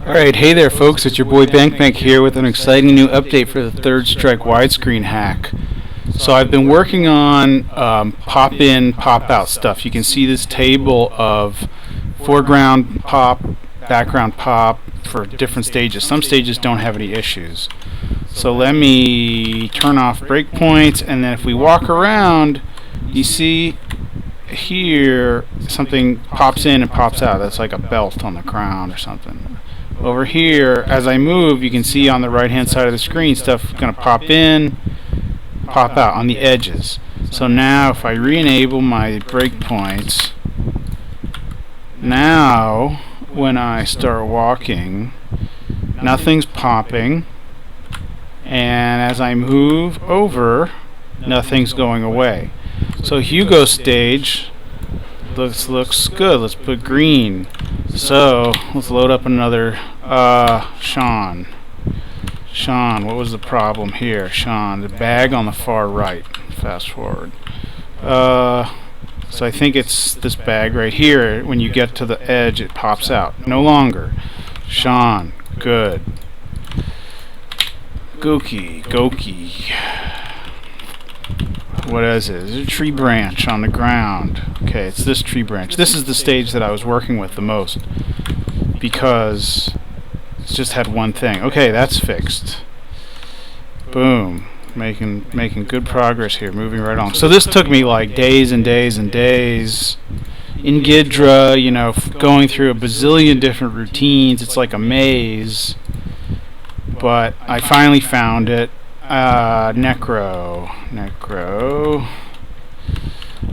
Alright, hey there folks, it's your boy Bank here with an exciting new update for the third Strike Widescreen hack. So I've been working on pop in, pop out stuff. You can see this table of foreground pop, background pop for different stages. Some stages don't have any issues. So let me turn off breakpoints, and then if we walk around, you see here something pops in and pops out. That's like a belt on the crown or something. Over here, as I move, you can see on the right hand side of the screen stuff gonna pop in, pop out on the edges. So now if I re-enable my breakpoints, now when I start walking, nothing's popping, and as I move over, nothing's going away. So Hugo's stage looks good. Let's put green. So let's load up another Sean, what was the problem here? Sean, the bag on the far right. Fast forward. So I think it's this bag right here. When you get to the edge, it pops out. No longer. Sean, good. Goki. What is it? It's a tree branch on the ground. Okay, it's this tree branch. This is the stage that I was working with the most because it's just had one thing. Okay, that's fixed. Boom. Making good progress here, moving right on. So this took me like days and days and days in Ghidra, you know, going through a bazillion different routines. It's like a maze. But I finally found it. Necro,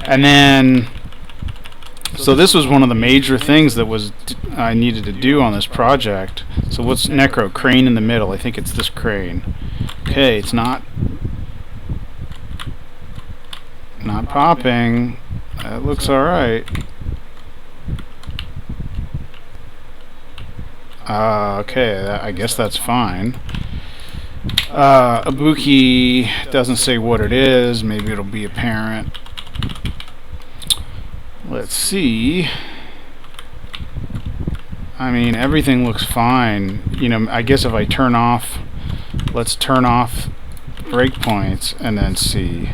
and then so this was one of the major things that I needed to do on this project. So what's Necro? Crane in the middle. I think it's this crane. Okay, it's not popping. That looks alright. Okay, I guess that's fine. Ibuki doesn't say what it is. Maybe it'll be apparent. Let's see. I mean, everything looks fine. You know, I guess if I turn off, let's turn off breakpoints and then see.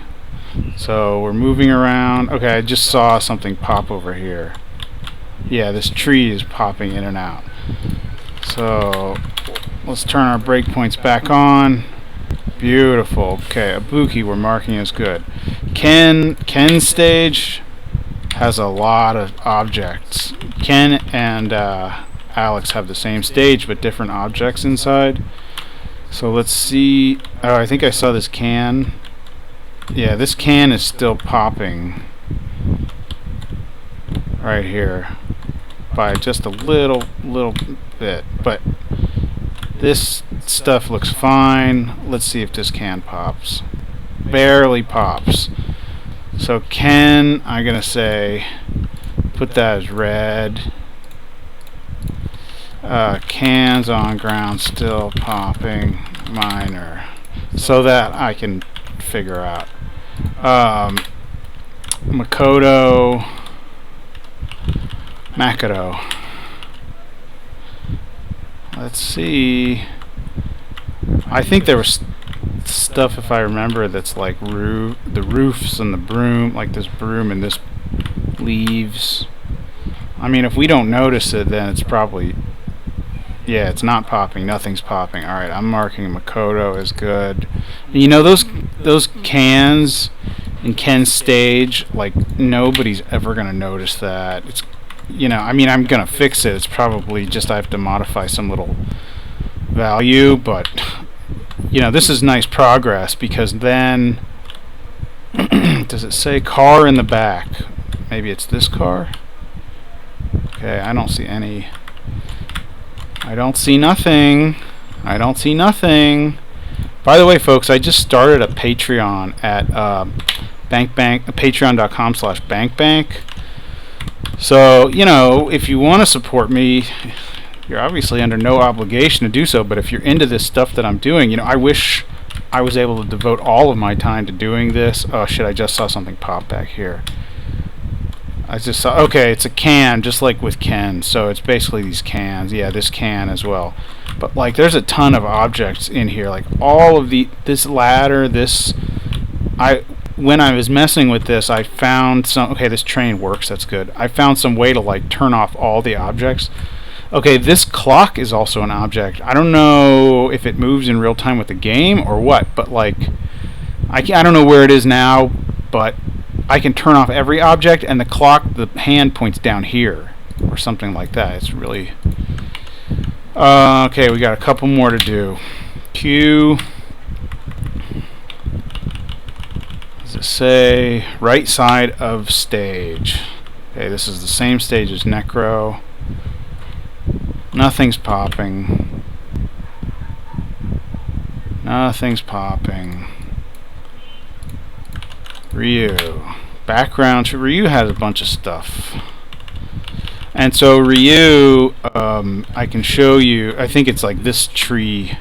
So we're moving around. Okay, I just saw something pop over here. Yeah, this tree is popping in and out. So let's turn our breakpoints back on. Beautiful. Okay, Ibuki we're marking as good. Ken's stage has a lot of objects. Ken and Alex have the same stage but different objects inside. So let's see. Oh, I think I saw this can. Yeah, this can is still popping right here by just a little bit, but this stuff looks fine. Let's see if this can pops. Barely pops. So Ken, I'm gonna say put that as red. Cans on ground still popping, minor, so that I can figure out. Makoto. Let's see. I think there was stuff, if I remember, that's like the roofs and the broom, like this broom and this leaves. I mean, if we don't notice it, then it's probably, yeah, it's not popping. Nothing's popping. All right, I'm marking Makoto as good. And you know, those cans in Ken's stage, like nobody's ever gonna notice that. It's, you know, I mean, I'm gonna fix it. It's probably just I have to modify some little value, but you know, this is nice progress because then does it say car in the back? Maybe it's this car. Okay, I don't see any. I don't see nothing. By the way, folks, I just started a Patreon at patreon.com/bankbank. So, you know, if you want to support me, you're obviously under no obligation to do so, but if you're into this stuff that I'm doing, you know, I wish I was able to devote all of my time to doing this. Oh shit, I just saw something pop back here. I just saw, okay, it's a can, just like with Ken. So it's basically these cans. Yeah, this can as well. But like, there's a ton of objects in here. Like all of this ladder, when I was messing with this, I found some, okay, this train works, that's good. I found some way to like turn off all the objects. Okay, this clock is also an object. I don't know if it moves in real time with the game or what, but like, I don't know where it is now, but I can turn off every object, and the clock, the hand points down here, or something like that. It's really... okay, we got a couple more to do. Q... Does it say right side of stage? Okay, this is the same stage as Necro. Nothing's popping. Nothing's popping. Ryu. Background. Ryu has a bunch of stuff. And so Ryu, I can show you, I think it's like this tree.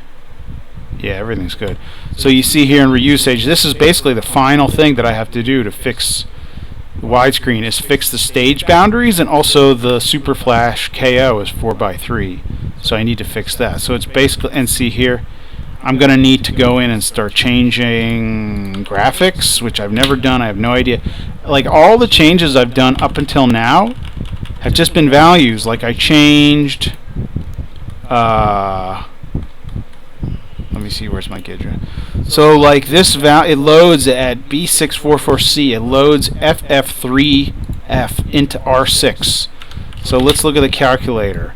Yeah, everything's good. So you see here in Ryu stage, this is basically the final thing that I have to do to fix the widescreen, is fix the stage boundaries, and also the Super Flash KO is 4:3. So I need to fix that. So it's basically, and see here, I'm going to need to go in and start changing graphics, which I've never done. I have no idea. Like, all the changes I've done up until now have just been values. Like, I changed... let me see, where's my Gidra? So, like, this it loads at B644C. It loads FF3F into R6. So let's look at the calculator.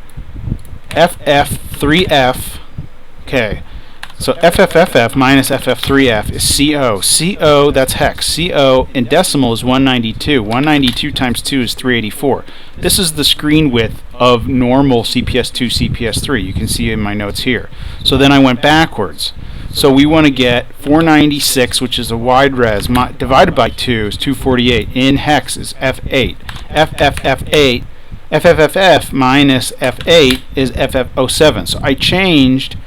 FF3F... Okay. So FFFF minus FF3F is CO. CO, that's hex. CO in decimal is 192. 192 times 2 is 384. This is the screen width of normal CPS2, CPS3. You can see in my notes here. So then I went backwards. So we want to get 496, which is a wide res, divided by 2 is 248. In hex is F8. FFF8, FFFF minus F8 is FF07. So I changed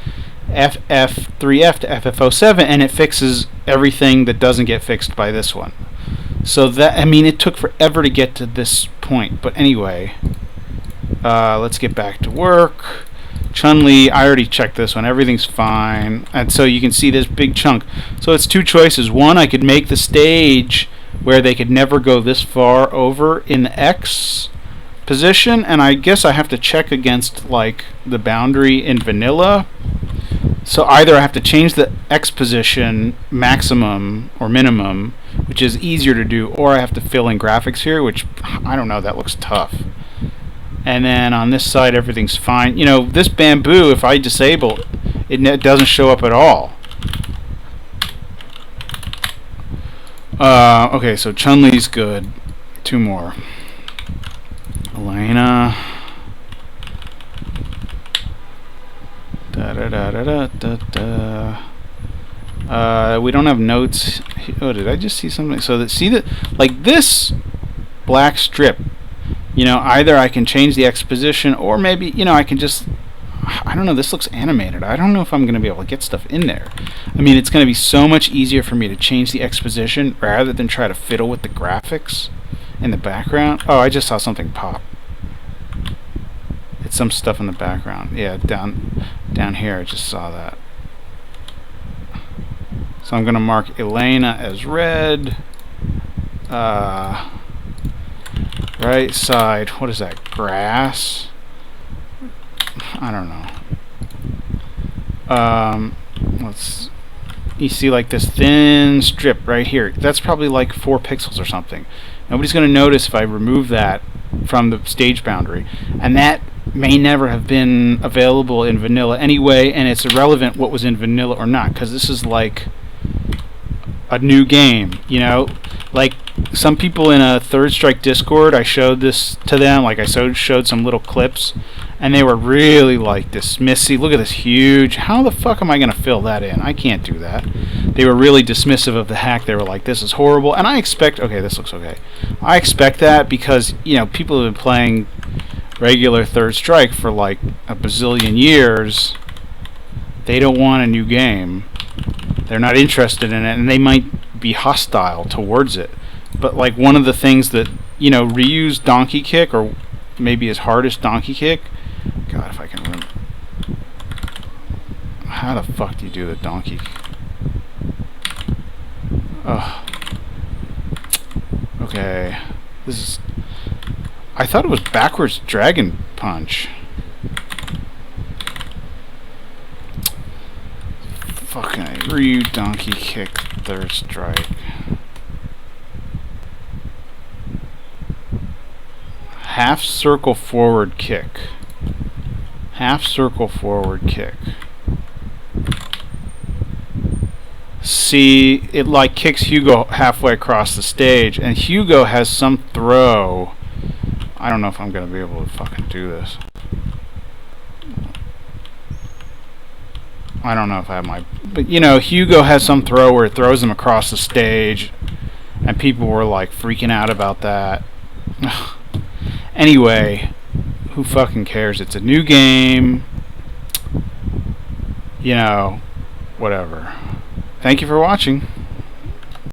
FF3F to FF07, and it fixes everything that doesn't get fixed by this one. So that, I mean, it took forever to get to this point, but anyway, let's get back to work. Chun-Li, I already checked this one, everything's fine, and so you can see this big chunk. So it's two choices. One, I could make the stage where they could never go this far over in the X position, and I guess I have to check against like the boundary in vanilla. So either I have to change the X position maximum or minimum, which is easier to do, or I have to fill in graphics here, which, I don't know, that looks tough. And then on this side, everything's fine. You know, this bamboo, if I disable it, it doesn't show up at all. Okay, so Chun-Li's good. Two more. Elena. We don't have notes. Oh, did I just see something? So that, see that, like this black strip, you know, either I can change the X position, or maybe, you know, I can just, I don't know, this looks animated. I don't know if I'm going to be able to get stuff in there. I mean, it's going to be so much easier for me to change the X position rather than try to fiddle with the graphics in the background. Oh, I just saw something pop. It's some stuff in the background. Yeah, down here, I just saw that. So I'm going to mark Elena as red. Right side, what is that, grass? I don't know. You see like this thin strip right here. That's probably like 4 pixels or something. Nobody's going to notice if I remove that from the stage boundary. And that may never have been available in vanilla anyway, and it's irrelevant what was in vanilla or not, because this is like a new game, you know? Like, some people in a Third Strike Discord, I showed this to them, like I showed some little clips, and they were really like dismissive. Look at this huge, how the fuck am I going to fill that in? I can't do that. They were really dismissive of the hack. They were like, this is horrible, and I expect, okay, this looks okay. I expect that because, you know, people have been playing regular Third Strike for like a bazillion years. They don't want a new game. They're not interested in it, and they might be hostile towards it. But like, one of the things that, you know, Ryu's donkey kick, or maybe his hardest donkey kick. God, if I can remember. How the fuck do you do the donkey? Ugh. Okay. This is... I thought it was backwards dragon punch. Fucking Ryu donkey kick, third strike. Half circle forward kick. Half circle forward kick. See, it like kicks Hugo halfway across the stage, and Hugo has some throw. I don't know if I'm gonna be able to fucking do this. I don't know if I have my... But, you know, Hugo has some throw where it throws him across the stage, and people were, like, freaking out about that. Anyway, who fucking cares? It's a new game. You know, whatever. Thank you for watching.